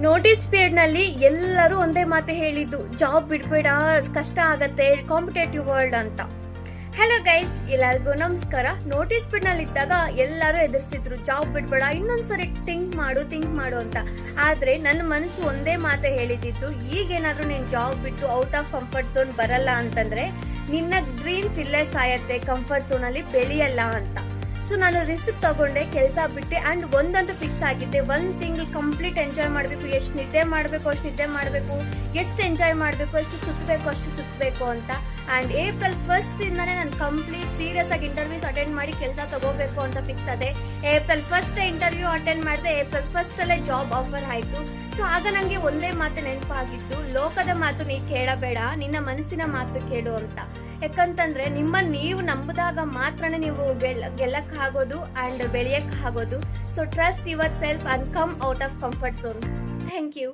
Notice ಪೀರಿಯಡ್ನಲ್ಲಿ ಎಲ್ಲರೂ ಒಂದೇ ಮಾತು ಹೇಳಿದ್ದು, ಜಾಬ್ ಬಿಡಬೇಡ, ಕಷ್ಟ ಆಗತ್ತೆ, ಕಾಂಪಿಟೇಟಿವ್ ವರ್ಲ್ಡ್ ಅಂತ. ಹಲೋ ಗೈಸ್, ಎಲ್ಲರಿಗೂ ನಮಸ್ಕಾರ. ನೋಟಿಸ್ ಪೀರಿಯಡ್ನಲ್ಲಿ ಇದ್ದಾಗ ಎಲ್ಲರೂ ಎದುರಿಸ್ತಿದ್ರು, ಜಾಬ್ ಬಿಡಬೇಡ, ಇನ್ನೊಂದ್ಸರಿ ಥಿಂಕ್ ಮಾಡು ಅಂತ. ಆದರೆ ನನ್ನ ಮನಸ್ಸು ಒಂದೇ ಮಾತು ಹೇಳಿದ್ದು, ಈಗೇನಾದರೂ ನೀನು ಜಾಬ್ ಬಿಟ್ಟು ಔಟ್ ಆಫ್ ಕಂಫರ್ಟ್ ಝೋನ್ ಬರಲ್ಲ ಅಂತಂದರೆ ನಿನ್ನ ಡ್ರೀಮ್ಸ್ ಇಲ್ಲೇ ಸಾಯತ್ತೆ, ಕಂಫರ್ಟ್ ಝೋನಲ್ಲಿ ಬೆಳೆಯಲ್ಲ ಅಂತ. ಸೊ ನಾನು ರಿಸ್ಕ್ ತಗೊಂಡೆ, ಕೆಲಸ ಬಿಟ್ಟೆ. ಆ್ಯಂಡ್ ಒಂದಂತೂ ಫಿಕ್ಸ್ ಆಗಿದ್ದೆ, 1 ತಿಂಗಳು ಕಂಪ್ಲೀಟ್ ಎಂಜಾಯ್ ಮಾಡಬೇಕು, ಎಷ್ಟು ನಿದ್ದೆ ಮಾಡಬೇಕು ಅಷ್ಟು ನಿದ್ದೆ ಮಾಡಬೇಕು, ಎಷ್ಟು ಎಂಜಾಯ್ ಮಾಡಬೇಕು, ಎಷ್ಟು ಸುತ್ತಬೇಕು ಅಷ್ಟು ಸುತ್ತಬೇಕು ಅಂತ. ಆ್ಯಂಡ್ ಏಪ್ರಿಲ್ 1 ನಾನು ಕಂಪ್ಲೀಟ್ ಸೀರಿಯಸ್ ಆಗಿ ಇಂಟರ್ವ್ಯೂಸ್ ಅಟೆಂಡ್ ಮಾಡಿ ಕೆಲಸ ತಗೋಬೇಕು ಅಂತ ಫಿಕ್ಸ್ ಆದೆ. ಏಪ್ರಿಲ್ 1 ಇಂಟರ್ವ್ಯೂ ಅಟೆಂಡ್ ಮಾಡಿದೆ, ಏಪ್ರಿಲ್ 1 ಜಾಬ್ ಆಫರ್ ಆಯಿತು. ಸೊ ಆಗ ನನಗೆ ಒಂದೇ ಮಾತು ನೆನಪಾಗಿತ್ತು, ಲೋಕದ ಮಾತು ನೀ ಕೇಳಬೇಡ, ನಿನ್ನ ಮನಸ್ಸಿನ ಮಾತು ಕೇಳು ಅಂತ. ಯಾಕಂತಂದ್ರೆ ನೀವು ನಂಬಿದಾಗ ಮಾತ್ರನೇ ನೀವು ಗೆಲ್ಲಕ್ಕಾಗೋದು ಆ್ಯಂಡ್ ಬೆಳೆಯಕ್ಕಾಗೋದು. So trust yourself and come out of comfort zone. Thank you.